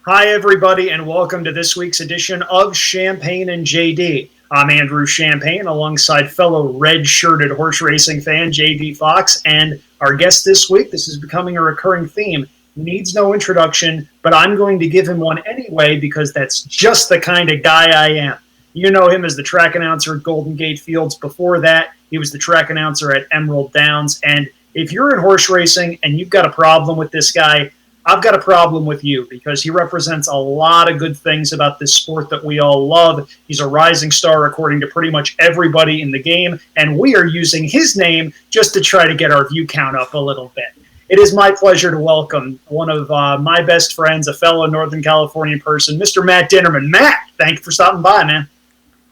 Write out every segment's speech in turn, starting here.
Hi, everybody, and welcome to this week's edition of Champagne and JD. I'm Andrew Champagne alongside fellow red-shirted horse racing fan JD Fox, and our guest this week, this is becoming a recurring theme, needs no introduction, but I'm going to give him one anyway because that's just the kind of guy I am. You know him as the track announcer at Golden Gate Fields. Before that, he was the track announcer at Emerald Downs, and if you're in horse racing and you've got a problem with this guy, I've got a problem with you because he represents a lot of good things about this sport that we all love. He's a rising star according to pretty much everybody in the game, and we are using his name just to try to get our view count up a little bit. It is my pleasure to welcome one of my best friends, a fellow Northern California person, Mr. Matt Dinerman. Matt, thank you for stopping by, man.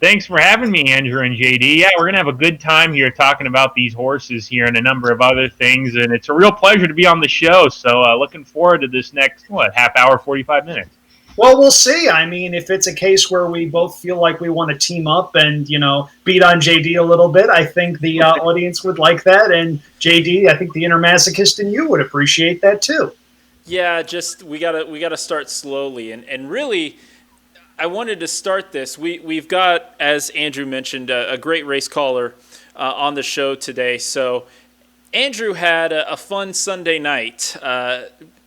Thanks for having me, Andrew and JD. Yeah, we're going to have a good time here talking about these horses here and a number of other things. And it's a real pleasure to be on the show. So looking forward to this next, half hour, 45 minutes. Well, we'll see. I mean, if it's a case where we both feel like we want to team up and, beat on JD a little bit, I think the audience would like that. And JD, I think the inner masochist in you would appreciate that too. Yeah, just we gotta start slowly, and really, I wanted to start this. We've got, as Andrew mentioned, a great race caller on the show today. So Andrew had a fun Sunday night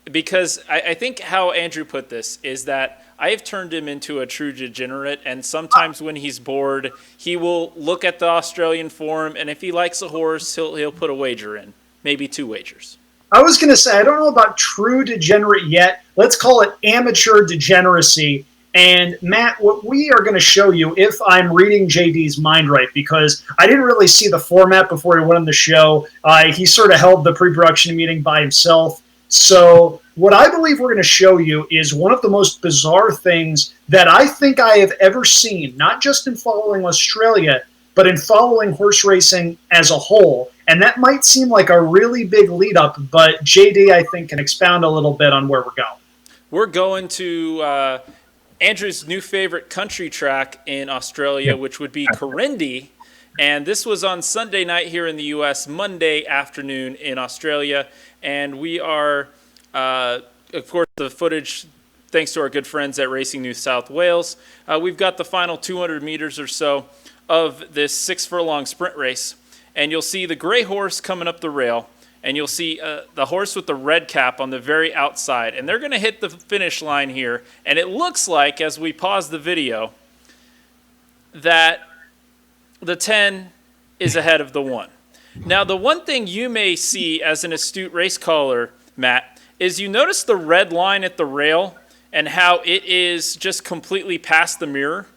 because I think how Andrew put this is that I have turned him into a true degenerate, and sometimes when he's bored, he will look at the Australian forum, and if he likes a horse, he'll put a wager in, maybe 2 wagers. I was going to say, I don't know about true degenerate yet. Let's call it amateur degeneracy. And Matt, what we are going to show you, if I'm reading JD's mind right, because I didn't really see the format before he went on the show. He sort of held the pre-production meeting by himself. So what I believe we're going to show you is one of the most bizarre things that I think I have ever seen, not just in following Australia, but in following horse racing as a whole. And that might seem like a really big lead up, but JD, I think, can expound a little bit on where we're going. We're going to Andrew's new favorite country track in Australia, which would be Corindi. And this was on Sunday night here in the U.S., Monday afternoon in Australia. And we are, of course, the footage, thanks to our good friends at Racing New South Wales. We've got the final 200 meters or so of this 6-furlong sprint race. And you'll see the gray horse coming up the rail. And you'll see the horse with the red cap on the very outside. And they're going to hit the finish line here. And it looks like, as we pause the video, that the 10 is ahead of the 1. Now, the one thing you may see as an astute race caller, Matt, is you notice the red line at the rail and how it is just completely past the mirror.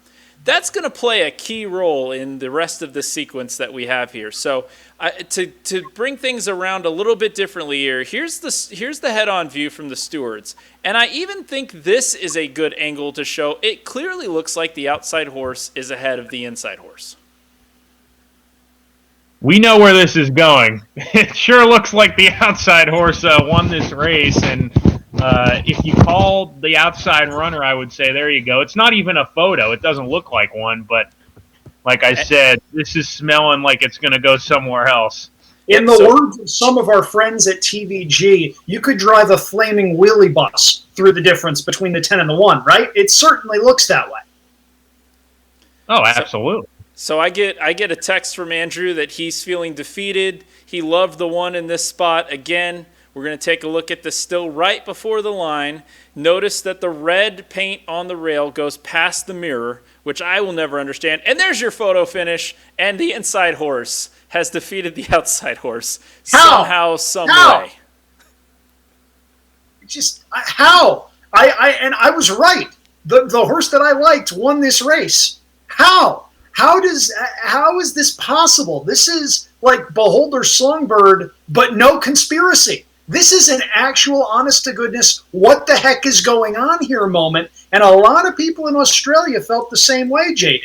That's going to play a key role in the rest of the sequence that we have here. So to bring things around a little bit differently here, here's the head-on view from the stewards. And I even think this is a good angle to show. It clearly looks like the outside horse is ahead of the inside horse. We know where this is going. It sure looks like the outside horse won this race. And if you call the outside runner, I would say, there you go. It's not even a photo. It doesn't look like one. But like I said, this is smelling like it's going to go somewhere else. In the words of some of our friends at TVG, you could drive a flaming wheelie bus through the difference between the 10 and the 1, right? It certainly looks that way. Oh, absolutely. So I get a text from Andrew that he's feeling defeated. He loved the 1 in this spot. Again, we're going to take a look at the still right before the line. Notice that the red paint on the rail goes past the mirror, which I will never understand. And there's your photo finish, and the inside horse has defeated the outside horse somehow, some way. Just how? I was right. The horse that I liked won this race. How? How is this possible? This is like Beholder Songbird, but no conspiracy. This is an actual, honest-to-goodness, what the heck is going on here moment, and a lot of people in Australia felt the same way, JD.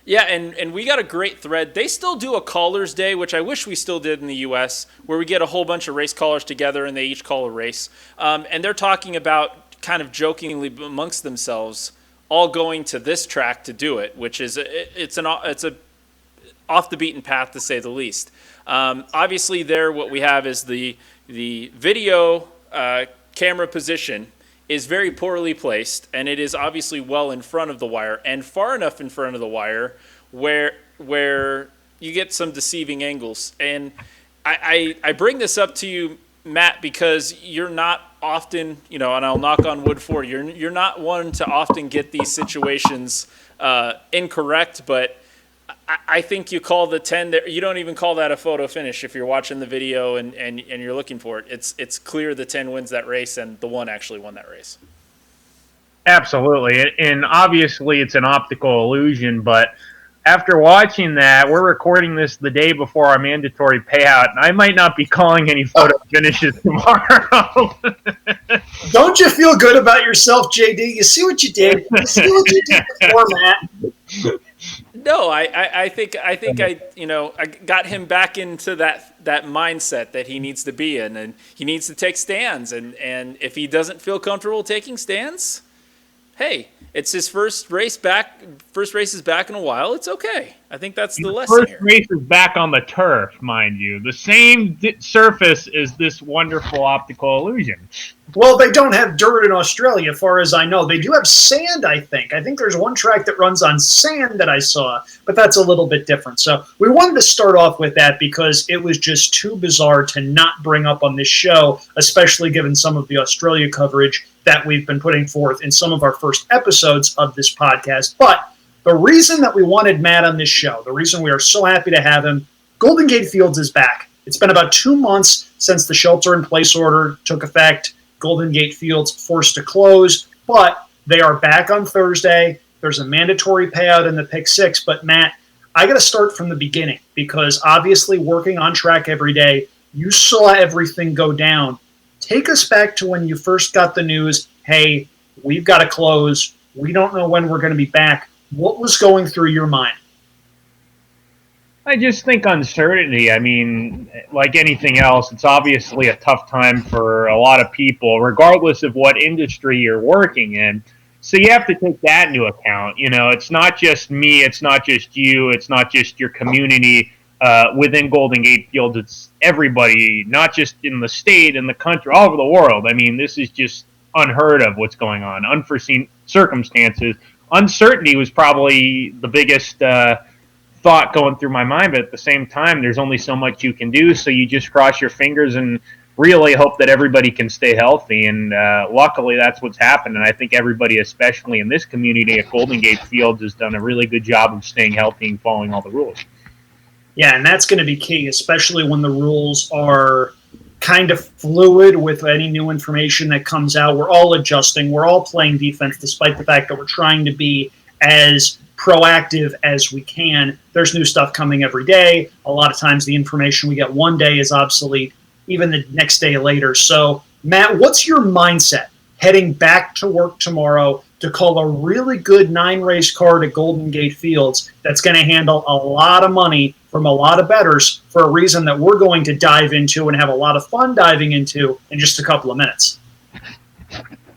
Yeah, and we got a great thread. They still do a Callers Day, which I wish we still did in the U.S., where we get a whole bunch of race callers together and they each call a race. And they're talking about, kind of jokingly amongst themselves, all going to this track to do it, which is it's a off the beaten path to say the least. Obviously, there what we have is the video camera position is very poorly placed, and it is obviously well in front of the wire and far enough in front of the wire where you get some deceiving angles. And I bring this up to you, Matt, because you're not often, and I'll knock on wood for you, you're not one to often get these situations incorrect, but I think you call the 10 there. You don't even call that a photo finish if you're watching the video and you're looking for it. It's clear the 10 wins that race, and the 1 actually won that race. Absolutely. And obviously it's an optical illusion, but after watching that, we're recording this the day before our mandatory payout, and I might not be calling any photo finishes tomorrow. Don't you feel good about yourself, JD? You see what you did? You see what you did before, Matt? No, I think I got him back into that mindset that he needs to be in, and he needs to take stands, and if he doesn't feel comfortable taking stands, hey, it's his first race is back in a while. It's okay. I think that's the lesson here. First race is back on the turf, mind you. The same surface as this wonderful optical illusion. Well, they don't have dirt in Australia, as far as I know. They do have sand, I think. I think there's one track that runs on sand that I saw, but that's a little bit different. So we wanted to start off with that because it was just too bizarre to not bring up on this show, especially given some of the Australia coverage that we've been putting forth in some of our first episodes of this podcast. But the reason that we wanted Matt on this show, the reason we are so happy to have him, Golden Gate Fields is back. It's been about 2 months since the shelter-in-place order took effect. Golden Gate Fields forced to close, but they are back on Thursday. There's a mandatory payout in the Pick Six. But, Matt, I got to start from the beginning because obviously working on track every day, you saw everything go down. Take us back to when you first got the news, hey, we've got to close. We don't know when we're going to be back. What was going through your mind? I just think uncertainty. I mean, like anything else, it's obviously a tough time for a lot of people, regardless of what industry you're working in. So you have to take that into account. It's not just me, it's not just you, it's not just your community within Golden Gate Fields. It's everybody, not just in the state, in the country, all over the world. I mean, this is just unheard of what's going on, unforeseen circumstances. Uncertainty was probably the biggest thought going through my mind, but at the same time, there's only so much you can do, so you just cross your fingers and really hope that everybody can stay healthy, and luckily that's what's happened, and I think everybody, especially in this community at Golden Gate Fields, has done a really good job of staying healthy and following all the rules. Yeah, and that's going to be key, especially when the rules are kind of fluid with any new information that comes out. We're all adjusting. We're all playing defense, despite the fact that we're trying to be as proactive as we can. There's new stuff coming every day. A lot of times the information we get one day is obsolete, even the next day later. So, Matt, what's your mindset heading back to work tomorrow to call a really good 9-race card at Golden Gate Fields that's going to handle a lot of money from a lot of bettors for a reason that we're going to dive into and have a lot of fun diving into in just a couple of minutes?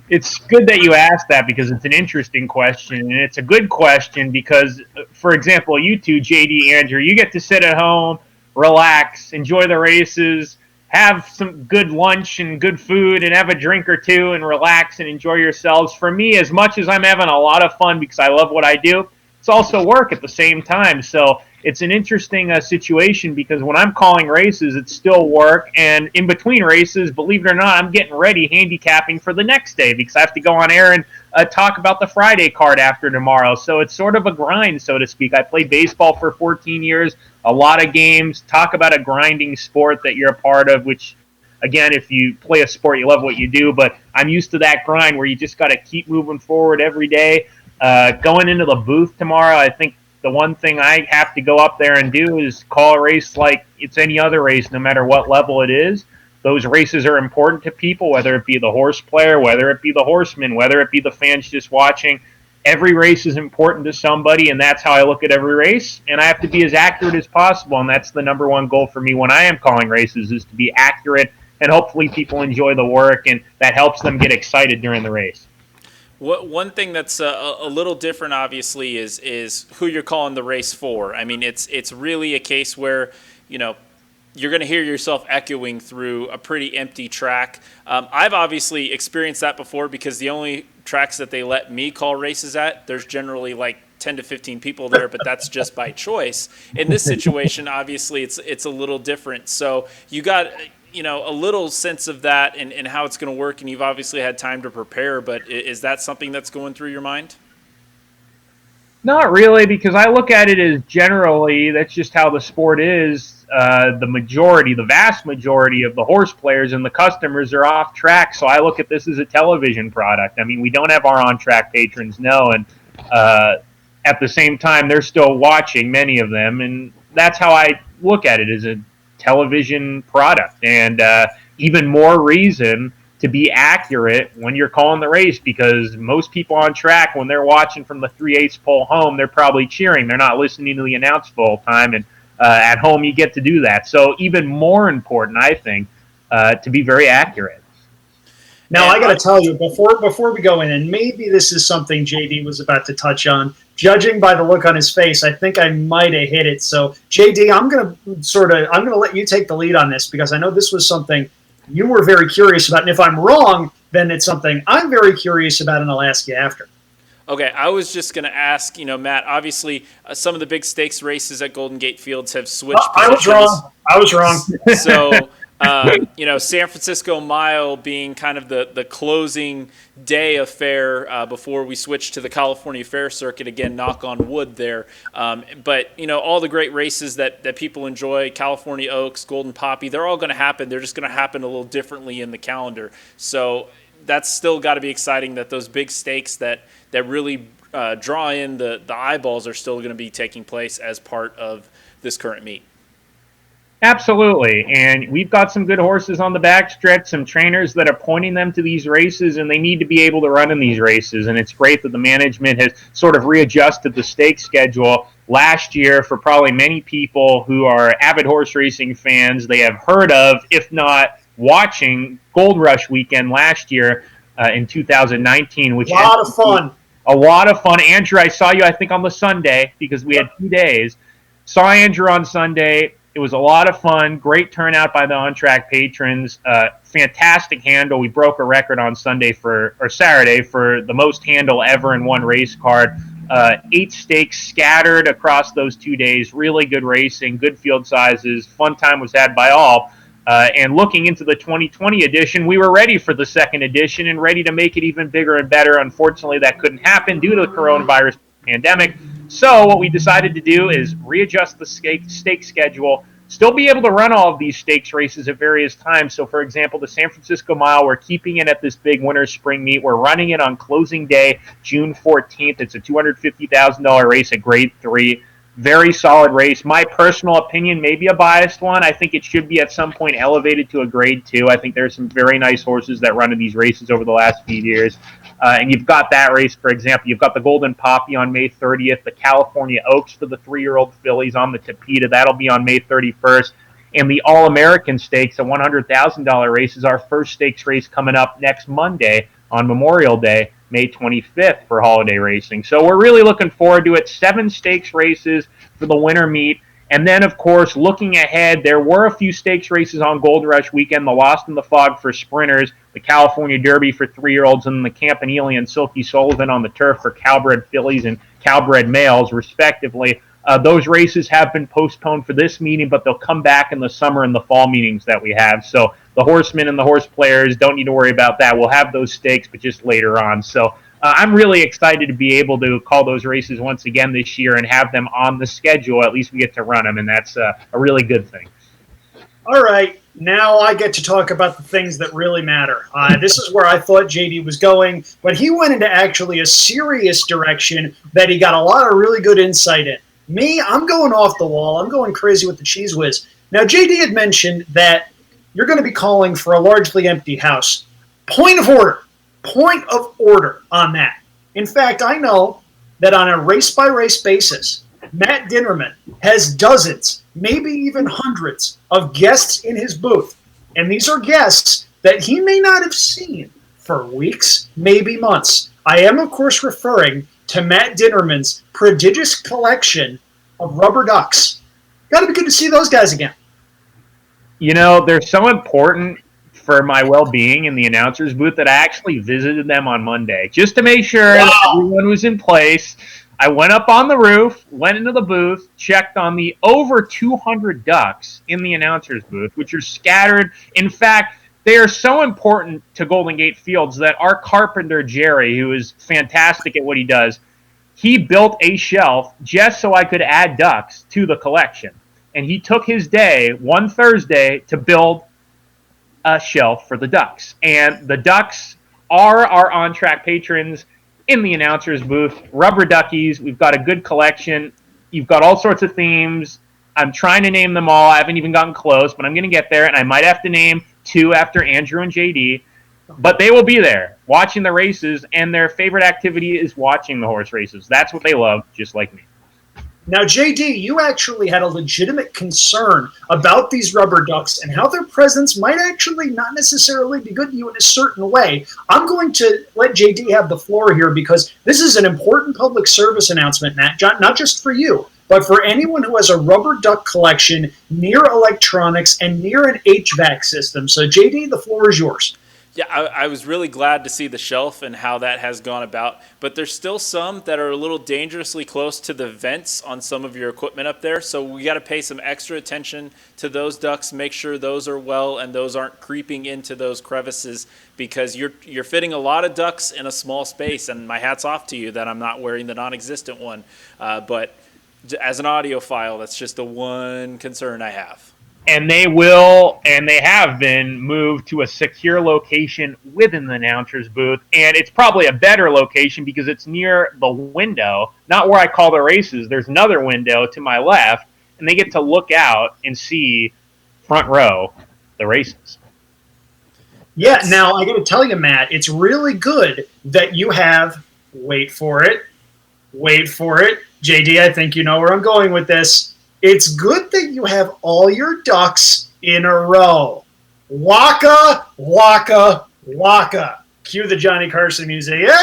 It's good that you asked that because it's an interesting question, and it's a good question because, for example, you two, JD, Andrew, you get to sit at home, relax, enjoy the races, have some good lunch and good food and have a drink or two and relax and enjoy yourselves. For me, as much as I'm having a lot of fun because I love what I do, it's also work at the same time. So it's an interesting situation because when I'm calling races, it's still work. And in between races, believe it or not, I'm getting ready handicapping for the next day because I have to go on air and talk about the Friday card after tomorrow. So it's sort of a grind, so to speak. I played baseball for 14 years, a lot of games. Talk about a grinding sport that you're a part of, which, again, if you play a sport, you love what you do. But I'm used to that grind where you just got to keep moving forward every day. Going into the booth tomorrow, I think the one thing I have to go up there and do is call a race like it's any other race, no matter what level it is. Those races are important to people, whether it be the horse player, whether it be the horseman, whether it be the fans just watching. Every race is important to somebody, and that's how I look at every race. And I have to be as accurate as possible, and that's the number one goal for me when I am calling races, is to be accurate, and hopefully people enjoy the work, and that helps them get excited during the race. One thing that's a little different, obviously, is who you're calling the race for. I mean, it's really a case where, you're going to hear yourself echoing through a pretty empty track. I've obviously experienced that before because the only tracks that they let me call races at, there's generally like 10 to 15 people there, but that's just by choice. In this situation, obviously, it's a little different. So you got a little sense of that and how it's going to work, and you've obviously had time to prepare. But is that something that's going through your mind? Not really, because I look at it as generally that's just how the sport is. The vast majority of the horse players and the customers are off track. So I look at this as a television product. I mean, we don't have our on-track patrons, no, and at the same time, they're still watching, many of them, and that's how I look at it, as a television product. And even more reason to be accurate when you're calling the race, because most people on track, when they're watching from the 3/8 pole home, they're probably cheering. They're not listening to the announce full time, and at home you get to do that. So even more important, I think, to be very accurate. Now, I got to tell you, before we go in, and maybe this is something JD was about to touch on, judging by the look on his face, I think I might have hit it. So, JD, I'm going to let you take the lead on this, because I know this was something you were very curious about. And if I'm wrong, then it's something I'm very curious about, and I'll ask you after. Okay, I was just going to ask, Matt, obviously some of the big stakes races at Golden Gate Fields have switched positions. I was wrong. So, San Francisco Mile being kind of the closing day affair before we switch to the California Fair Circuit. Again, knock on wood there. But all the great races that people enjoy, California Oaks, Golden Poppy, they're all going to happen. They're just going to happen a little differently in the calendar. So that's still got to be exciting that those big stakes that really draw in the eyeballs are still going to be taking place as part of this current meet. Absolutely, and we've got some good horses on the backstretch, some trainers that are pointing them to these races, and they need to be able to run in these races, and it's great that the management has sort of readjusted the stake schedule. Last year, for probably many people who are avid horse racing fans, they have heard of, if not watching, Gold Rush weekend last year in 2019, which a lot of fun. A lot of fun. Andrew, I saw you, I think, on the Sunday, because we had 2 days. Saw Andrew on Sunday. It was a lot of fun. Great turnout by the on-track patrons. Fantastic handle. We broke a record on Saturday for the most handle ever in one race card. 8 stakes scattered across those 2 days. Really good racing, good field sizes. Fun time was had by all. And looking into the 2020 edition, we were ready for the second edition and ready to make it even bigger and better. Unfortunately, that couldn't happen due to the coronavirus pandemic. So what we decided to do is readjust the stake schedule, still be able to run all of these stakes races at various times. So, for example, the San Francisco Mile, we're keeping it at this big winter spring meet. We're running it on closing day, June 14th. It's a $250,000 race at Grade 3. Very solid race. My personal opinion, maybe a biased one, I think it should be at some point elevated to a Grade 2. I think there's some very nice horses that run in these races over the last few years. And you've got that race, for example. You've got the Golden Poppy on May 30th, the California Oaks for the 3-year-old fillies on the Tapeta. That'll be on May 31st. And the All-American Stakes, a $100,000 race, is our first stakes race coming up next Monday on Memorial Day, May 25th, for holiday racing. So we're really looking forward to it. 7 stakes races for the winter meet. And then, of course, looking ahead, there were a few stakes races on Gold Rush weekend, the Lost in the Fog for sprinters, the California Derby for 3-year-olds, and the Campanile and Silky Sullivan on the turf for Calbred fillies and Calbred males, respectively. Those races have been postponed for this meeting, but they'll come back in the summer and the fall meetings that we have. So the horsemen and the horse players don't need to worry about that. We'll have those stakes, but just later on. So I'm really excited to be able to call those races once again this year and have them on the schedule. At least we get to run them, and that's a really good thing. All right, now I get to talk about the things that really matter. This is where I thought JD was going, but he went into actually a serious direction that he got a lot of really good insight in. Me, I'm going off the wall. I'm going crazy with the cheese whiz. Now, JD had mentioned that you're going to be calling for a largely empty house. Point of order on that. In fact, I know that on a race-by-race basis, Matt Dinerman has dozens, maybe even hundreds of guests in his booth. And these are guests that he may not have seen for weeks, maybe months. I am, of course, referring to Matt Dinerman's prodigious collection of rubber ducks. Got to be good to see those guys again. They're so important for my well-being in the announcer's booth that I actually visited them on Monday just to make sure that everyone was in place. I went up on the roof, went into the booth, checked on the over 200 ducks in the announcer's booth, which are scattered. In fact, they are so important to Golden Gate Fields that our carpenter, Jerry, who is fantastic at what he does, he built a shelf just so I could add ducks to the collection. And he took his day, one Thursday, to build a shelf for the ducks. And the ducks are our on-track patrons in the announcer's booth. Rubber duckies. We've got a good collection. You've got all sorts of themes. I'm trying to name them all. I haven't even gotten close, but I'm going to get there. And I might have to name 2 after Andrew and J.D., but they will be there watching the races, and their favorite activity is watching the horse races. That's what they love, just like me. Now, JD, you actually had a legitimate concern about these rubber ducks and how their presence might actually not necessarily be good to you in a certain way. I'm going to let JD have the floor here because this is an important public service announcement, Matt, not just for you, but for anyone who has a rubber duck collection near electronics and near an HVAC system. So, JD, the floor is yours. Yeah, I was really glad to see the shelf and how that has gone about, but there's still some that are a little dangerously close to the vents on some of your equipment up there, so we got to pay some extra attention to those ducks, make sure those are well and those aren't creeping into those crevices, because you're fitting a lot of ducks in a small space, and my hat's off to you that I'm not wearing the non-existent one, but as an audiophile, that's just the one concern I have. And they will, and they have been moved to a secure location within the announcer's booth. And it's probably a better location because it's near the window, not where I call the races. There's another window to my left, and they get to look out and see front row the races. Yeah, now I got to tell you, Matt, it's really good that you have, wait for it, JD, I think you know where I'm going with this. It's good that you have all your ducks in a row. Waka, waka, waka. Cue the Johnny Carson music. If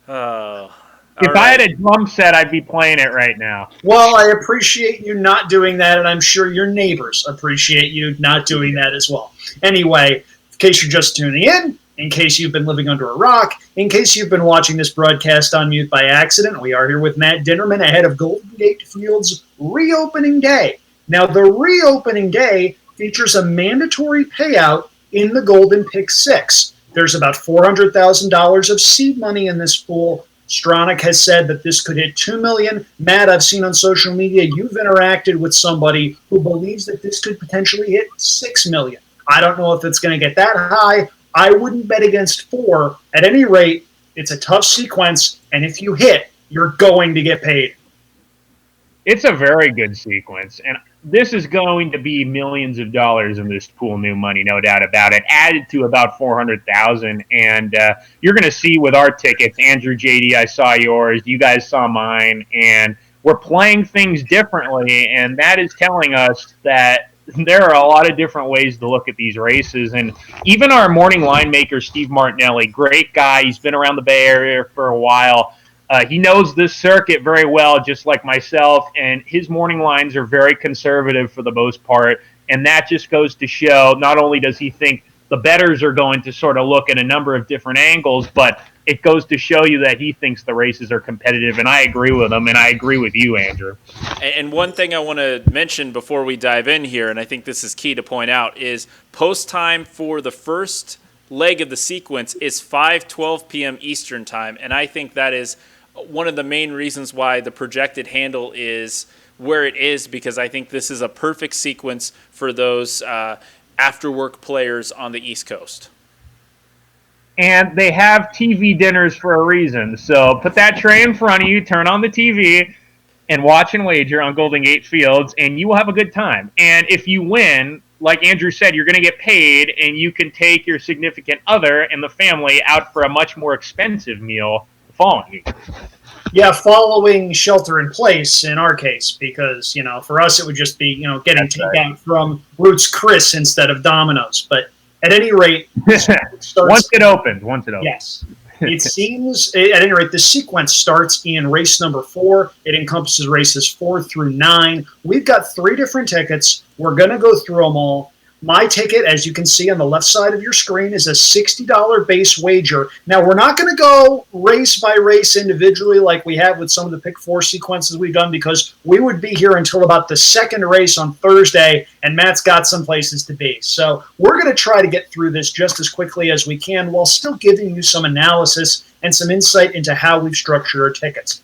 I had a drum set, I'd be playing it right now. Well, I appreciate you not doing that, and I'm sure your neighbors appreciate you not doing that as well. Anyway, in case you're just tuning in case you've been living under a rock, in case you've been watching this broadcast on mute by accident, we are here with Matt Dinerman ahead of Golden Gate Field's reopening day. Now, the reopening day features a mandatory payout in the Golden Pick 6. There's about $400,000 of seed money in this pool. Stronach has said that this could hit $2 million. Matt, I've seen on social media you've interacted with somebody who believes that this could potentially hit $6 million. I don't know if it's going to get that high. I wouldn't bet against 4. At any rate, it's a tough sequence, and if you hit, you're going to get paid. It's a very good sequence, and this is going to be millions of dollars in this pool new money, no doubt about it, added to about $400,000. And you're going to see with our tickets, Andrew, JD, I saw yours, you guys saw mine, and we're playing things differently, and that is telling us that there are a lot of different ways to look at these races. And even our morning line maker, Steve Martinelli, great guy. He's been around the Bay Area for a while. He knows this circuit very well, just like myself, and his morning lines are very conservative for the most part. And that just goes to show not only does he think the bettors are going to sort of look at a number of different angles, but it goes to show you that he thinks the races are competitive, and I agree with him, and I agree with you, Andrew. And one thing I want to mention before we dive in here, and I think this is key to point out, is post time for the first leg of the sequence is 5:12 p.m. Eastern time, and I think that is one of the main reasons why the projected handle is where it is, because I think this is a perfect sequence for those after-work players on the East Coast. And they have TV dinners for a reason. So put that tray in front of you, turn on the TV, and watch and wager on Golden Gate Fields, and you will have a good time. And if you win, like Andrew said, you're going to get paid, and you can take your significant other and the family out for a much more expensive meal the following week. Yeah, following shelter in place in our case, because, for us it would just be, getting takeout from Roots Chris instead of Domino's. But at any rate, once it opens. Yes. It seems, at any rate, the sequence starts in race number 4. It encompasses races 4 through 9. We've got 3 different tickets. We're going to go through them all. My ticket, as you can see on the left side of your screen, is a $60 base wager. Now, we're not going to go race by race individually like we have with some of the pick 4 sequences we've done, because we would be here until about the second race on Thursday, and Matt's got some places to be. So we're going to try to get through this just as quickly as we can while still giving you some analysis and some insight into how we've structured our tickets.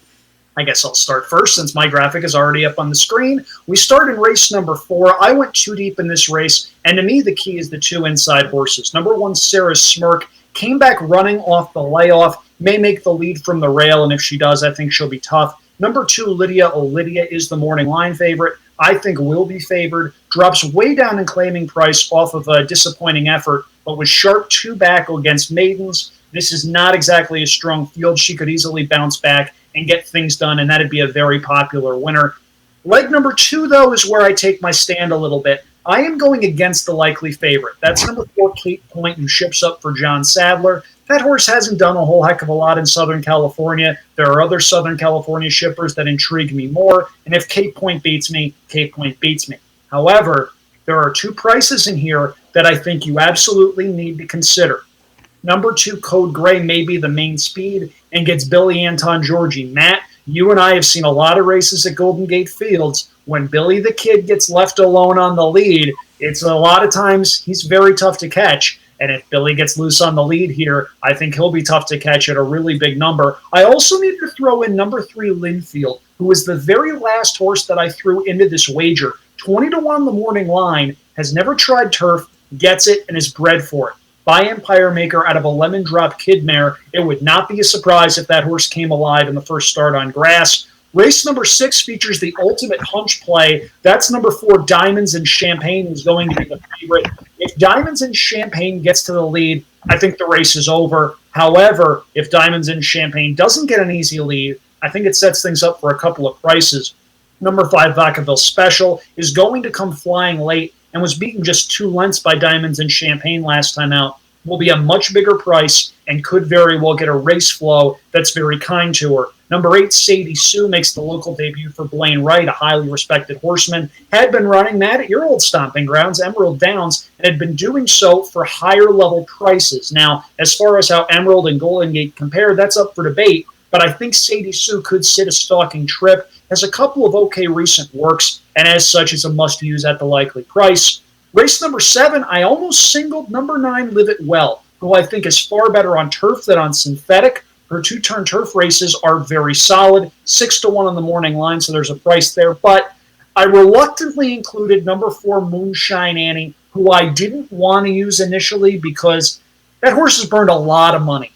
I guess I'll start first since my graphic is already up on the screen. We start in race number 4. I went too deep in this race, and to me the key is the 2 inside horses. Number 1, Sarah's Smirk, came back running off the layoff, may make the lead from the rail, and if she does, I think she'll be tough. Number 2, Lydia Lydia is the morning line favorite. I think will be favored. Drops way down in claiming price off of a disappointing effort, but with sharp 2 back against maidens. This is not exactly a strong field. She could easily bounce back and get things done, and that'd be a very popular winner. Leg number 2, though, is where I take my stand a little bit. I am going against the likely favorite. That's number 4, Cape Point, who ships up for John Sadler. That horse hasn't done a whole heck of a lot in Southern California. There are other Southern California shippers that intrigue me more, and if Cape Point beats me, Cape Point beats me. However, there are 2 prices in here that I think you absolutely need to consider. Number 2, Code Gray may be the main speed and gets Billy Anton Georgie. Matt, you and I have seen a lot of races at Golden Gate Fields. When Billy the Kid gets left alone on the lead, it's a lot of times he's very tough to catch. And if Billy gets loose on the lead here, I think he'll be tough to catch at a really big number. I also need to throw in number 3, Linfield, who is the very last horse that I threw into this wager. 20-1 the morning line, has never tried turf, gets it, and is bred for it. By Empire Maker out of a Lemon Drop Kid mare. It would not be a surprise if that horse came alive in the first start on grass. Race number 6 features the ultimate hunch play. That's number 4, Diamonds and Champagne, who's going to be the favorite. If Diamonds and Champagne gets to the lead, I think the race is over. However, if Diamonds and Champagne doesn't get an easy lead, I think it sets things up for a couple of prices. Number 5, Vacaville Special, is going to come flying late and was beaten just 2 lengths by Diamonds and Champagne last time out. Will be a much bigger price and could very well get a race flow that's very kind to her. Number 8, Sadie Sue, makes the local debut for Blaine Wright, a highly respected horseman. Had been running that at your old stomping grounds, Emerald Downs, and had been doing so for higher level prices. Now, as far as how Emerald and Golden Gate compare, that's up for debate, but I think Sadie Sue could sit a stalking trip, has a couple of okay recent works, and as such is a must-use at the likely price. Race number 7, I almost singled number 9, Live It Well, who I think is far better on turf than on synthetic. Her 2-turn turf races are very solid, 6-1 on the morning line, so there's a price there. But I reluctantly included number 4, Moonshine Annie, who I didn't want to use initially because that horse has burned a lot of money.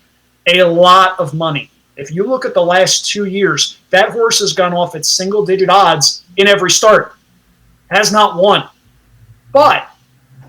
A lot of money. If you look at the last 2 years, that horse has gone off at single-digit odds in every start. Has not won. But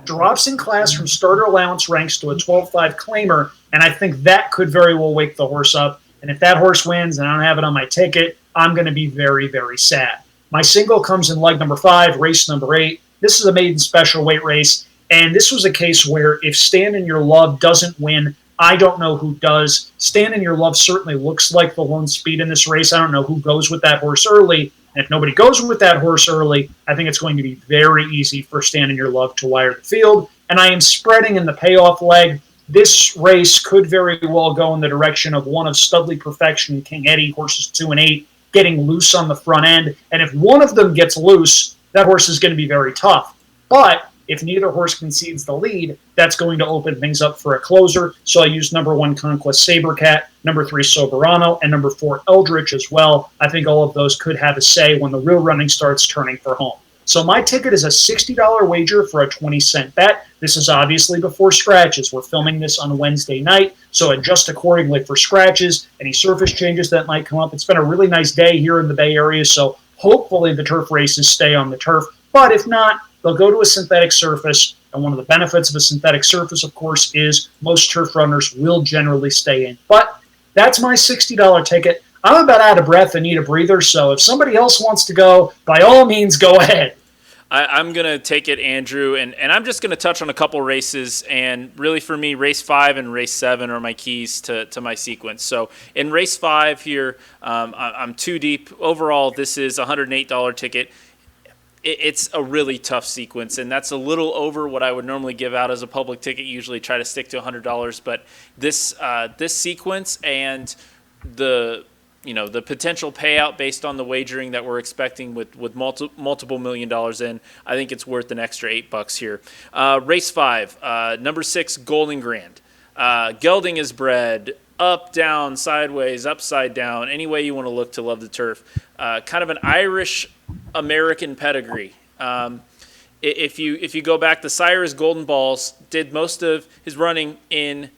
drops in class from starter allowance ranks to a 12-5 claimer, and I think that could very well wake the horse up. And if that horse wins and I don't have it on my ticket, I'm going to be very, very sad. My single comes in leg number 5, race number 8. This is a maiden special weight race, and this was a case where if Stand in Your Love doesn't win, I don't know who does. Stand in Your Love certainly looks like the lone speed in this race. I don't know who goes with that horse early. And if nobody goes with that horse early, I think it's going to be very easy for Stand in Your Love to wire the field. And I am spreading in the payoff leg. This race could very well go in the direction of one of Studley Perfection and King Eddie, horses 2 and 8, getting loose on the front end. And if one of them gets loose, that horse is going to be very tough. But if neither horse concedes the lead, that's going to open things up for a closer. So I used number 1, Conquest Sabercat, number 3, Soberano, and number 4, Eldritch as well. I think all of those could have a say when the real running starts turning for home. So my ticket is a $60 wager for a 20-cent bet. This is obviously before scratches. We're filming this on Wednesday night, so adjust accordingly for scratches, any surface changes that might come up. It's been a really nice day here in the Bay Area, so hopefully the turf races stay on the turf. But if not, they'll go to a synthetic surface, and one of the benefits of a synthetic surface, of course, is most turf runners will generally stay in. But that's my $60 ticket. I'm about out of breath and need a breather, so if somebody else wants to go, by all means, go ahead. I'm going to take it, Andrew, and I'm just going to touch on a couple races. And really, for me, race 5 and race 7 are my keys to my sequence. So in race 5 here, I'm too deep. Overall, this is a $108 ticket. It's a really tough sequence, and that's a little over what I would normally give out as a public ticket. Usually try to stick to $100, but this sequence and the potential payout based on the wagering that we're expecting with multiple $1 million in, I think it's worth an extra $8 here. Race 5, number 6, Golden Grand. Gelding is bred up, down, sideways, upside down, any way you want to look to love the turf. Kind of an Irish American pedigree. If you go back, the sire is Golden Balls, did most of his running in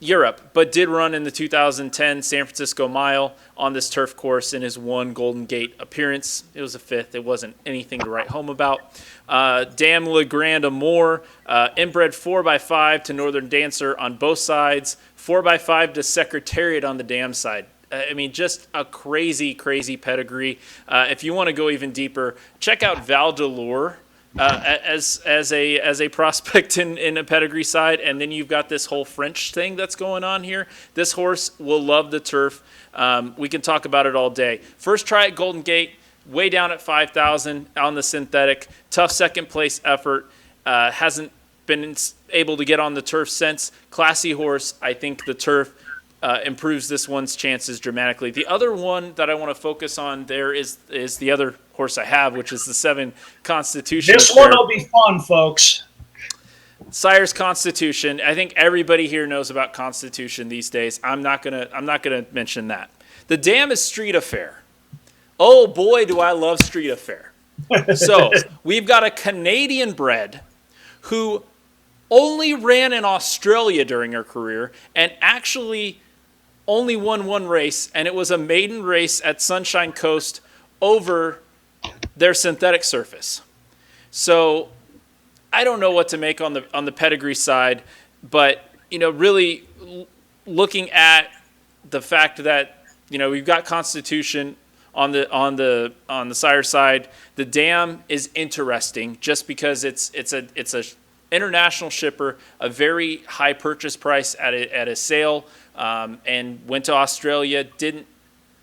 Europe, but did run in the 2010 San Francisco Mile on this turf course in his one Golden Gate appearance. It was a 5th. It wasn't anything to write home about. Dame Le Grand Amour, inbred 4x5 to Northern Dancer on both sides, 4x5 to Secretariat on the dam side. I mean, just a crazy, crazy pedigree. If you want to go even deeper, check out Val d'Allure as a prospect in a pedigree side, and then you've got this whole French thing that's going on here. This horse will love the turf. We can talk about it all day. First try at Golden Gate, way down at 5,000 on the synthetic. Tough second place effort. Hasn't been able to get on the turf since. Classy horse. I think the turf improves this one's chances dramatically. The other one that I want to focus on there is the other horse I have, which is the 7 Constitution. This one will be fun, folks. Sire's Constitution. I think everybody here knows about Constitution these days. I'm not gonna mention that. The dam is Street Affair. Oh boy, do I love Street Affair. So we've got a Canadian bred who only ran in Australia during her career and actually only won one race, and it was a maiden race at Sunshine Coast over their synthetic surface. So I don't know what to make on the pedigree side, but really looking at the fact that we've got Constitution on the sire side. The dam is interesting just because it's a international shipper, a very high purchase price at a sale, and went to Australia,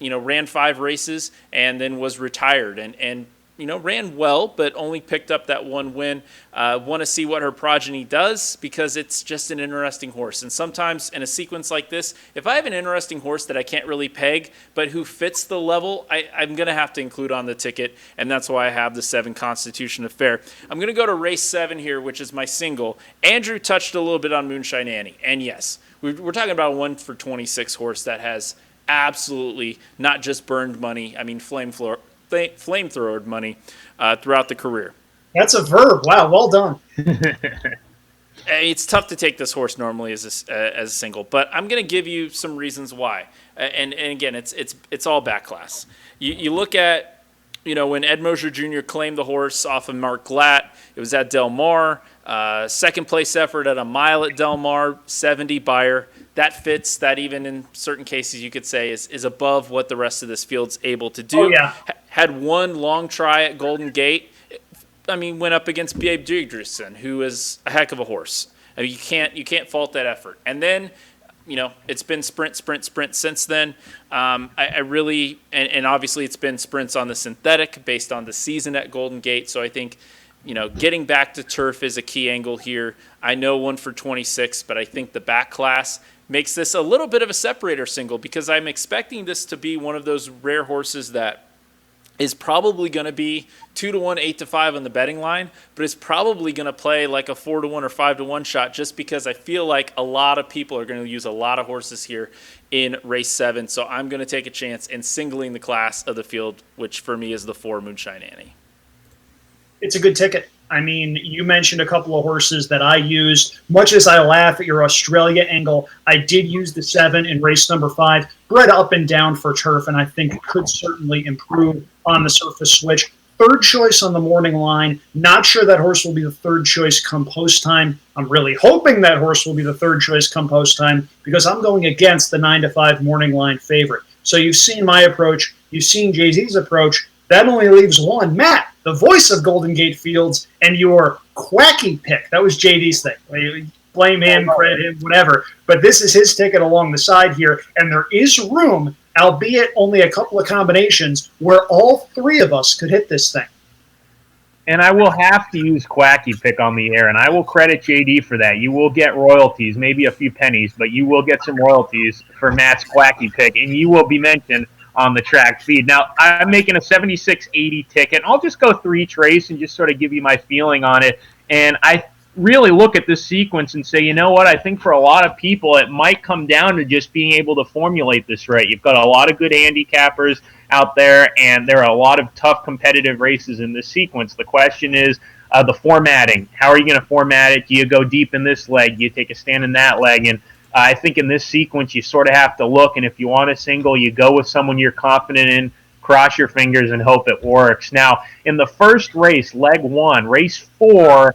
ran 5 races and then was retired and ran well, but only picked up that one win. Want to see what her progeny does because it's just an interesting horse. And sometimes in a sequence like this, if I have an interesting horse that I can't really peg, but who fits the level, I'm going to have to include on the ticket, and that's why I have the 7 Constitution Affair. I'm going to go to race 7 here, which is my single. Andrew touched a little bit on Moonshine Annie, and yes, we're talking about a 1 for 26 horse that has absolutely not just burned money, I mean flamethrowered money throughout the career. That's a verb. Wow, well done. It's tough to take this horse normally as a single, but I'm going to give you some reasons why. And again, it's all back class. You look at when Ed Mosier Jr. claimed the horse off of Mark Glatt. It was at Del Mar. Second place effort at a mile at Del Mar, 70 buyer. That fits. That even in certain cases you could say is above what the rest of this field's able to do. Oh, yeah. Had one long try at Golden Gate. I mean, went up against Babe Didrikson, who is a heck of a horse. I mean, you can't fault that effort. And then, it's been sprint since then. I really, and obviously it's been sprints on the synthetic based on the season at Golden Gate. So I think, getting back to turf is a key angle here. I know 1 for 26, but I think the back class makes this a little bit of a separator single because I'm expecting this to be one of those rare horses that is probably going to be 2-1, 8-5 on the betting line, but it's probably going to play like a 4-1 or 5-1 shot just because I feel like a lot of people are going to use a lot of horses here in race 7. So I'm going to take a chance in singling the class of the field, which for me is the 4 Moonshine Annie. It's a good ticket. I mean, you mentioned a couple of horses that I used. Much as I laugh at your Australia angle, I did use the 7 in race number 5. Bred up and down for turf, and I think could certainly improve on the surface switch. Third choice on the morning line. Not sure that horse will be the third choice come post time. I'm really hoping that horse will be the third choice come post time because I'm going against the 9-5 morning line favorite. So you've seen my approach. You've seen Jay-Z's approach. That only leaves one. Matt, the voice of Golden Gate Fields, and your quacky pick. That was JD's thing. Blame him, credit him, whatever. But this is his ticket along the side here, and there is room, albeit only a couple of combinations, where all three of us could hit this thing. And I will have to use Quacky Pick on the air, and I will credit JD for that. You will get royalties, maybe a few pennies, but you will get some royalties for Matt's Quacky Pick, and you will be mentioned on the track feed. Now, I'm making a 76.80 ticket. I'll just go through each race and just sort of give you my feeling on it. And I really look at this sequence and say, you know what, I think for a lot of people, it might come down to just being able to formulate this right. You've got a lot of good handicappers out there, and there are a lot of tough competitive races in this sequence. The question is the formatting. How are you going to format it? Do you go deep in this leg? Do you take a stand in that leg? And I think in this sequence, you sort of have to look, and if you want a single, you go with someone you're confident in, cross your fingers, and hope it works. Now, in the first race, leg 1, race 4,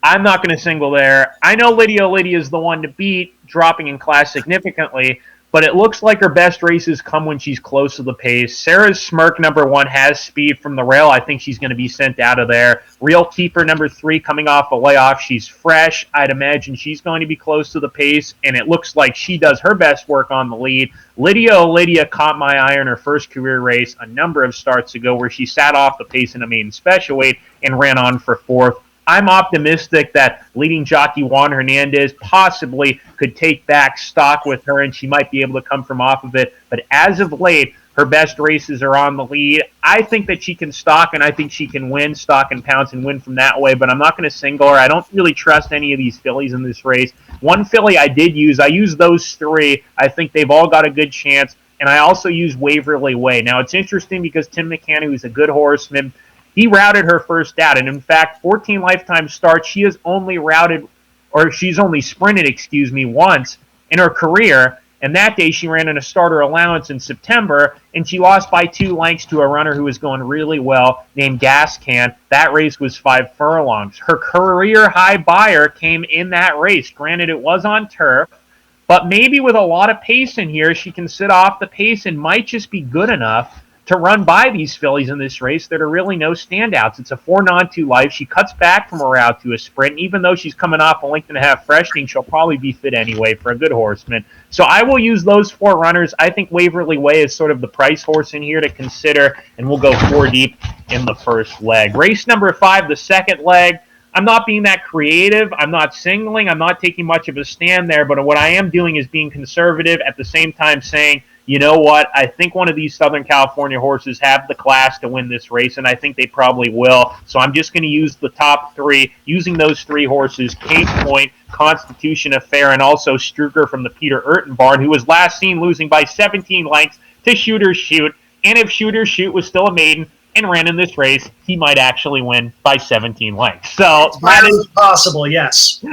I'm not going to single there. I know Lydia is the one to beat, dropping in class significantly, but it looks like her best races come when she's close to the pace. Sarah's Smirk, number 1, has speed from the rail. I think she's going to be sent out of there. Real Keeper, number 3, coming off a layoff. She's fresh. I'd imagine she's going to be close to the pace, and it looks like she does her best work on the lead. Lydia caught my eye in her first career race a number of starts ago where she sat off the pace in a maiden special weight and ran on for 4th. I'm optimistic that leading jockey Juan Hernandez possibly could take back stock with her, and she might be able to come from off of it. But as of late, her best races are on the lead. I think that she can stock, and I think she can win, stock and pounce, and win from that way. But I'm not going to single her. I don't really trust any of these fillies in this race. One filly I used those 3. I think they've all got a good chance. And I also use Waverly Way. Now, it's interesting because Tim McCann, who's a good horseman, he routed her first out, and in fact, 14 lifetime starts, she's only sprinted, once in her career, and that day she ran in a starter allowance in September, and she lost by 2 lengths to a runner who was going really well named Gascan. That race was 5 furlongs. Her career high buyer came in that race. Granted, it was on turf, but maybe with a lot of pace in here, she can sit off the pace and might just be good enough to run by these fillies in this race that are really no standouts. It's a 4 non-2 life. She cuts back from a route to a sprint. And even though she's coming off a length and a half freshening, she'll probably be fit anyway for a good horseman. So I will use those 4 runners. I think Waverly Way is sort of the price horse in here to consider, and we'll go 4 deep in the first leg. Race number 5, the second leg. I'm not being that creative. I'm not singling. I'm not taking much of a stand there. But what I am doing is being conservative at the same time saying, you know what, I think one of these Southern California horses have the class to win this race, and I think they probably will. So I'm just going to use the top 3, using those 3 horses, Cape Point, Constitution Affair, and also Struker from the Peter Urton barn, who was last seen losing by 17 lengths to Shooter's Shoot. And if Shooter's Shoot was still a maiden and ran in this race, he might actually win by 17 lengths. So that is possible, yes.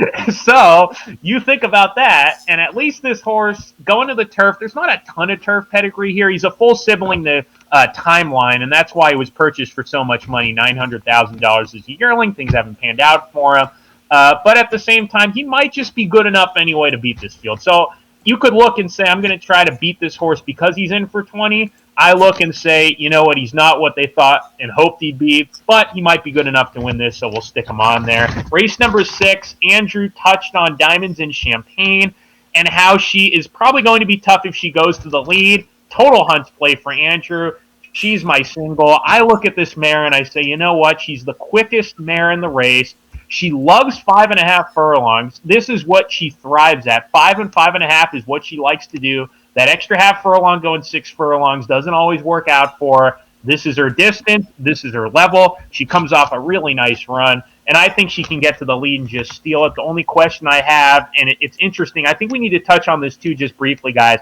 So you think about that, and at least this horse going to the turf, there's not a ton of turf pedigree here. He's a full sibling to Timeline, and that's why he was purchased for so much money, $900,000 as a yearling. Things haven't panned out for him. But at the same time, he might just be good enough anyway to beat this field. So you could look and say, I'm going to try to beat this horse because he's in for 20. I look and say, you know what, he's not what they thought and hoped he'd be, but he might be good enough to win this, so we'll stick him on there. Race number 6, Andrew touched on Diamonds in Champagne and how she is probably going to be tough if she goes to the lead. Total Hunt's play for Andrew. She's my single. I look at this mare and I say, you know what, she's the quickest mare in the race. She loves 5.5 furlongs. This is what she thrives at. 5 and 5.5 is what she likes to do. That extra half furlong going 6 furlongs doesn't always work out for her. This is her distance. This is her level. She comes off a really nice run, and I think she can get to the lead and just steal it. The only question I have, and it's interesting, I think we need to touch on this too just briefly, guys,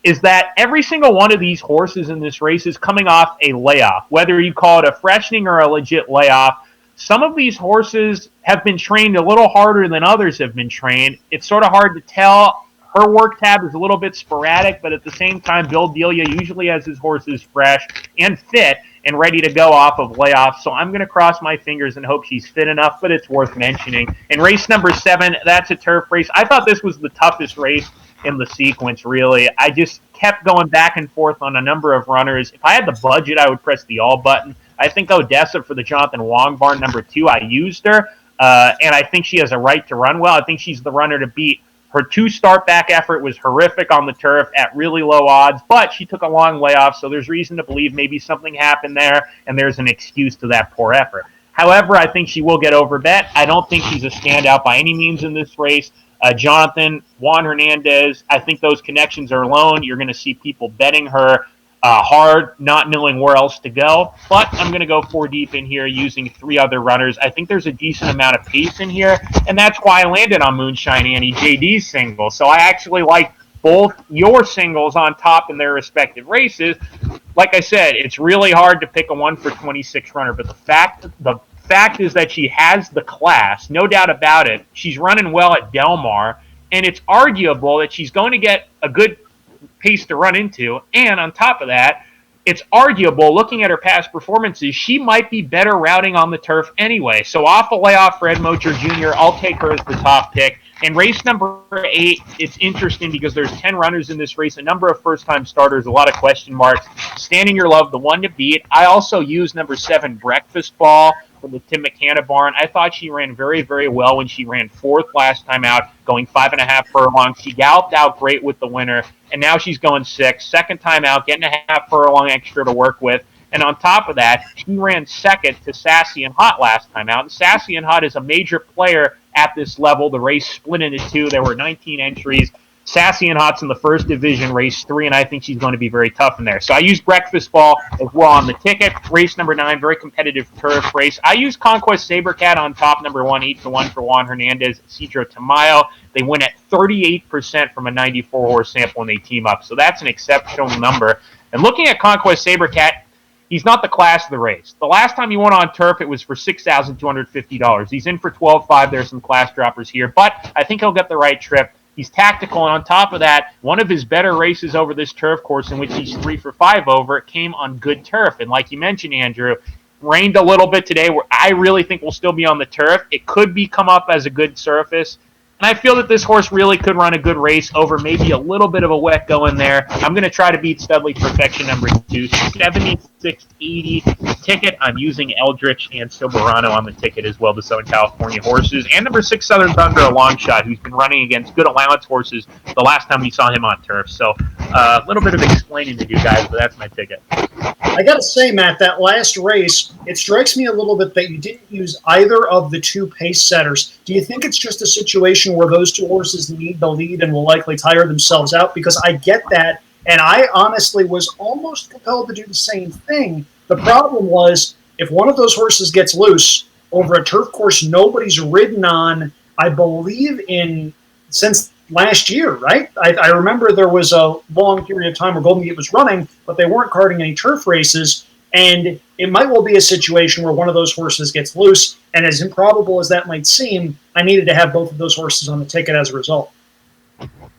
is that every single one of these horses in this race is coming off a layoff, whether you call it a freshening or a legit layoff. Some of these horses have been trained a little harder than others have been trained. It's sort of hard to tell. Her work tab is a little bit sporadic, but at the same time, Bill Delia usually has his horses fresh and fit and ready to go off of layoffs. So I'm going to cross my fingers and hope she's fit enough, but it's worth mentioning. In race number 7, that's a turf race. I thought this was the toughest race in the sequence, really. I just kept going back and forth on a number of runners. If I had the budget, I would press the all button. I think Odessa for the Jonathan Wong barn, number 2, I used her, and I think she has a right to run well. I think she's the runner to beat. Her 2 start back effort was horrific on the turf at really low odds, but she took a long layoff, so there's reason to believe maybe something happened there, and there's an excuse to that poor effort. However, I think she will get overbet. I don't think she's a standout by any means in this race. Jonathan, Juan Hernandez, I think those connections are alone. You're going to see people betting her hard, not knowing where else to go. But I'm going to go 4 deep in here using 3 other runners. I think there's a decent amount of pace in here, and that's why I landed on Moonshine Annie, JD's single. So I actually like both your singles on top in their respective races. Like I said, it's really hard to pick a 1 for 26 runner, but the fact is that she has the class, no doubt about it. She's running well at Del Mar, and it's arguable that she's going to get a good pace to run into. And on top of that, it's arguable, looking at her past performances, she might be better routing on the turf anyway. So off a layoff for Ed Mocher Jr., I'll take her as the top pick. And race number 8, it's interesting because there's 10 runners in this race, a number of first-time starters, a lot of question marks. Standing Your Love, the one to beat. I also used number 7, Breakfast Ball, from the Tim McCanna barn. I thought she ran very, very well when she ran 4th last time out, going 5.5 furlong. She galloped out great with the winner, and now she's going 6th. Second time out, getting a half furlong extra to work with. And on top of that, she ran 2nd to Sassy and Hot last time out. And Sassy and Hot is a major player at this level. The race split into 2. There were 19 entries. Sassy and Hot's in the first division, race 3, and I think she's going to be very tough in there. So I used Breakfast Ball as well on the ticket. Race number 9, very competitive turf race. I used Conquest Sabercat on top, number 1, 8-1 for Juan Hernandez, Cedro Tamayo. They win at 38% from a 94-horse sample when they team up. So that's an exceptional number. And looking at Conquest Sabercat, he's not the class of the race. The last time he won on turf, it was for $6,250. He's in for 12.5. There's some class droppers here, but I think he'll get the right trip. He's tactical, and on top of that, one of his better races over this turf course, in which he's 3 for 5 over, came on good turf. And like you mentioned, Andrew, rained a little bit today, where I really think we'll still be on the turf. It could come up as a good surface. And I feel that this horse really could run a good race over maybe a little bit of a wet go in there. I'm going to try to beat Studley Perfection number 2, 76.80 ticket. I'm using Eldritch and Silverano on the ticket as well, the Southern California horses. And number 6, Southern Thunder, a long shot, who's been running against good allowance horses the last time we saw him on turf. So a little bit of explaining to do, guys, but that's my ticket. I got to say, Matt, that last race, it strikes me a little bit that you didn't use either of the 2 pace setters. Do you think it's just a situation where those 2 horses need the lead and will likely tire themselves out? Because I get that, and I honestly was almost compelled to do the same thing. The problem was, if one of those horses gets loose over a turf course nobody's ridden on, I believe, since last year, right? I remember there was a long period of time where Golden Gate was running, but they weren't carting any turf races, and it might well be a situation where one of those horses gets loose, and as improbable as that might seem, I needed to have both of those horses on the ticket as a result.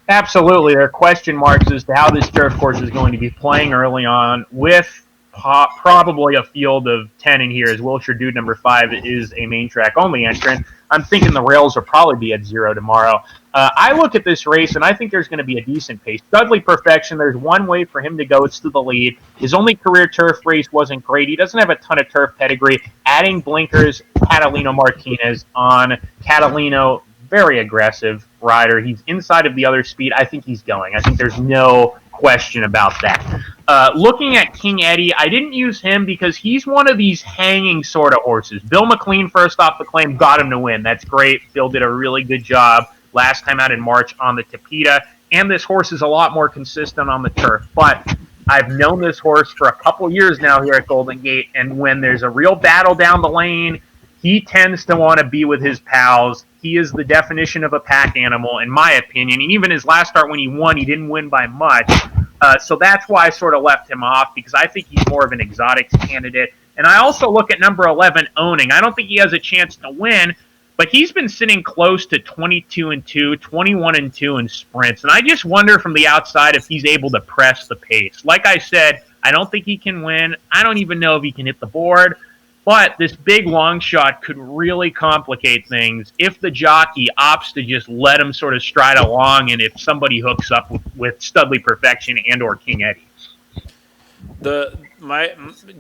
Absolutely. There are question marks as to how this turf course is going to be playing early on, with probably a field of 10 in here, as Wilshire Dude number 5 is a main track only entrant. I'm thinking the rails will probably be at 0 tomorrow. I look at this race, and I think there's going to be a decent pace. Dudley Perfection, there's one way for him to go. It's to the lead. His only career turf race wasn't great. He doesn't have a ton of turf pedigree. Adding blinkers, Catalino Martinez on. Catalino, very aggressive rider. He's inside of the other speed. I think he's going. I think there's no question about that. Looking at King Eddie, I didn't use him because he's one of these hanging sort of horses. Bill McLean, first off the claim, got him to win. That's great. Bill did a really good job last time out in March on the Tapeta, and this horse is a lot more consistent on the turf. But I've known this horse for a couple years now here at Golden Gate, and when there's a real battle down the lane, he tends to want to be with his pals. He is the definition of a pack animal, in my opinion. And even his last start when he won, he didn't win by much. So that's why I sort of left him off, because I think he's more of an exotics candidate. And I also look at number 11, Owning. I don't think he has a chance to win, but he's been sitting close to 22-2, 21-2 in sprints. And I just wonder from the outside if he's able to press the pace. Like I said, I don't think he can win. I don't even know if he can hit the board. But this big long shot could really complicate things if the jockey opts to just let him sort of stride along, and if somebody hooks up with Studley Perfection and or King Eddie.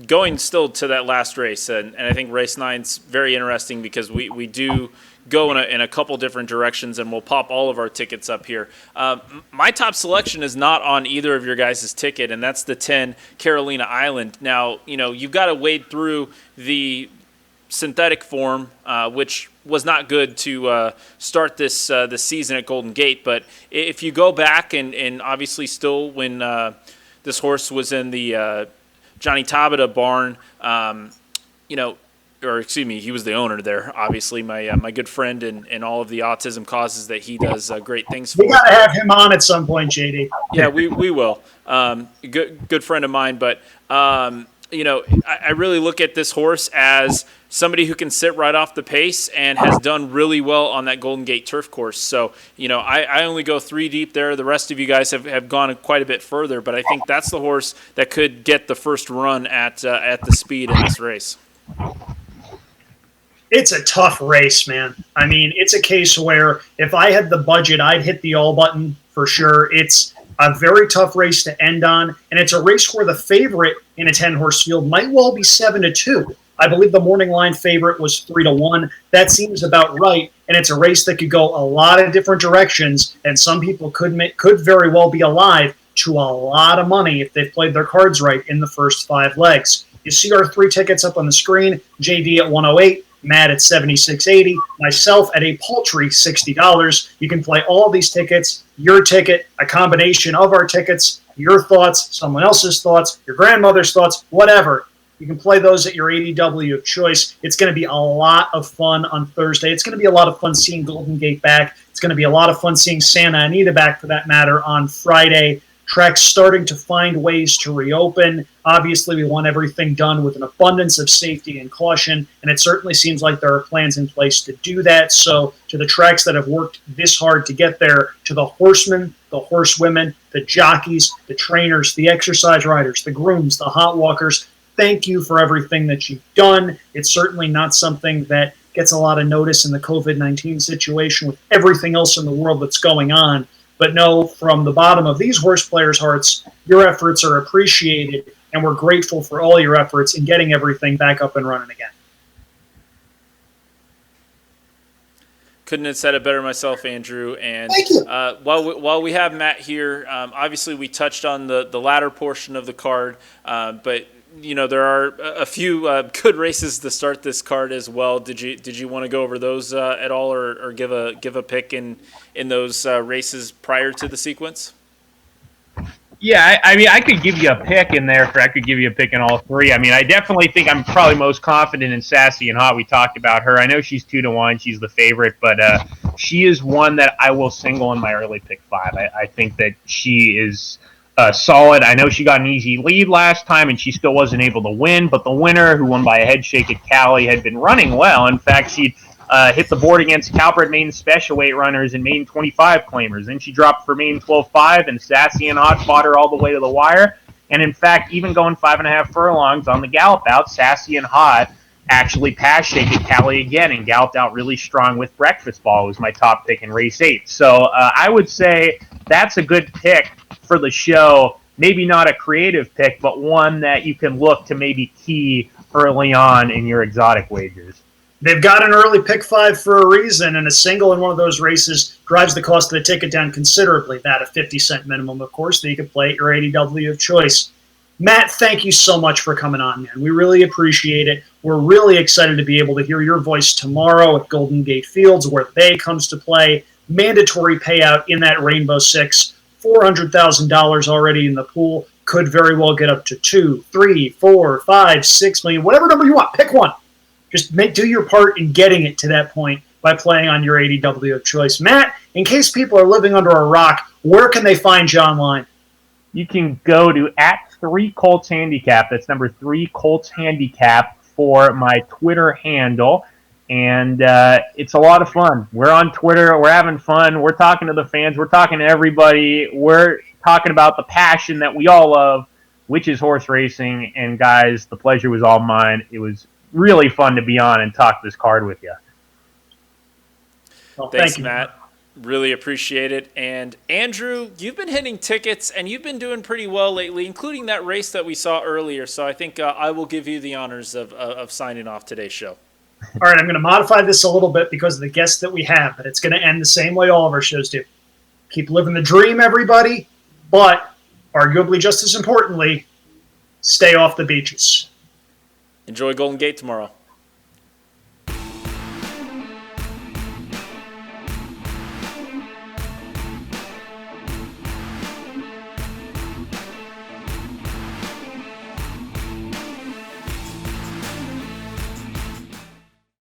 Going still to that last race, and I think race 9's very interesting because we do go in a couple different directions, and we'll pop all of our tickets up here. My top selection is not on either of your guys' ticket, and that's the 10 Carolina Island. Now, you've got to wade through the synthetic form, which was not good to start this season at Golden Gate. But if you go back and obviously still when this horse was in the Johnny Tabata barn, he was the owner there. Obviously, my good friend and all of the autism causes that he does great things for. We got to have him on at some point, JD. Yeah, we will. Good friend of mine, but I really look at this horse as somebody who can sit right off the pace and has done really well on that Golden Gate turf course. So, I only go 3 deep there. The rest of you guys have gone quite a bit further, but I think that's the horse that could get the first run at the speed in this race. It's a tough race, man. I mean, it's a case where if I had the budget, I'd hit the all button for sure. It's a very tough race to end on, and it's a race where the favorite in a 10-horse field might well be 7-2. I believe the morning line favorite was 3-1. That seems about right, and it's a race that could go a lot of different directions, and some people could very well be alive to a lot of money if they've played their cards right in the first 5 legs. You see our 3 tickets up on the screen, JD at 108, Matt at $76.80, myself at a paltry $60. You can play all these tickets, your ticket, a combination of our tickets, your thoughts, someone else's thoughts, your grandmother's thoughts, whatever. You can play those at your ADW of choice. It's going to be a lot of fun on Thursday. It's going to be a lot of fun seeing Golden Gate back. It's going to be a lot of fun seeing Santa Anita back, for that matter, on Friday. Tracks starting to find ways to reopen. Obviously, we want everything done with an abundance of safety and caution, and it certainly seems like there are plans in place to do that. So to the tracks that have worked this hard to get there, to the horsemen, the horsewomen, the jockeys, the trainers, the exercise riders, the grooms, the hot walkers, thank you for everything that you've done. It's certainly not something that gets a lot of notice in the COVID-19 situation with everything else in the world that's going on. But no, from the bottom of these horse players' hearts, your efforts are appreciated, and we're grateful for all your efforts in getting everything back up and running again. Couldn't have said it better myself, Andrew. And thank you. While we have Matt here, obviously we touched on the latter portion of the card, but there are a few good races to start this card as well. Did you want to go over those at all, or give a pick in those races prior to the sequence? Yeah, I mean, I could give you a pick in there. I could give you a pick in all 3. I mean, I definitely think I'm probably most confident in Sassy and Hot. We talked about her. I know she's 2-1. She's the favorite, but she is one that I will single in my early pick 5. I think that she is solid. I know she got an easy lead last time, and she still wasn't able to win. But the winner, who won by a head shake at Cali, had been running well. In fact, she hit the board against Calvert Maine special weight runners and Maine 25 claimers. Then she dropped for Maine 12.5, and Sassy and Hot fought her all the way to the wire. And in fact, even going 5.5 furlongs on the gallop out, Sassy and Hot actually pass shake at Cali again and galloped out really strong with Breakfast Ball, who was my top pick in race 8. So I would say that's a good pick for the show. Maybe not a creative pick, but one that you can look to maybe key early on in your exotic wagers. They've got an early pick 5 for a reason, and a single in one of those races drives the cost of the ticket down considerably. That a 50-cent minimum, of course, that you can play at your ADW of choice. Matt, thank you so much for coming on, man. We really appreciate it. We're really excited to be able to hear your voice tomorrow at Golden Gate Fields, where Bay comes to play. Mandatory payout in that Rainbow Six. $400,000 already in the pool. Could very well get up to 2, 3, 4, 5, 6 million, whatever number you want. Pick one. Just do your part in getting it to that point by playing on your ADW of choice. Matt, in case people are living under a rock, where can they find you online? You can go to @3Colts Handicap. That's number 3 Colts Handicap for my Twitter handle. And it's a lot of fun. We're on Twitter. We're having fun. We're talking to the fans. We're talking to everybody. We're talking about the passion that we all love, which is horse racing. And guys, the pleasure was all mine. It was really fun to be on and talk this card with you. Well, Thanks, thank you, Matt. Really appreciate it. And Andrew, you've been hitting tickets, and you've been doing pretty well lately, including that race that we saw earlier. So I think I will give you the honors of signing off today's show. All right, I'm going to modify this a little bit because of the guests that we have, but it's going to end the same way all of our shows do. Keep living the dream, everybody, but arguably just as importantly, stay off the beaches. Enjoy Golden Gate tomorrow.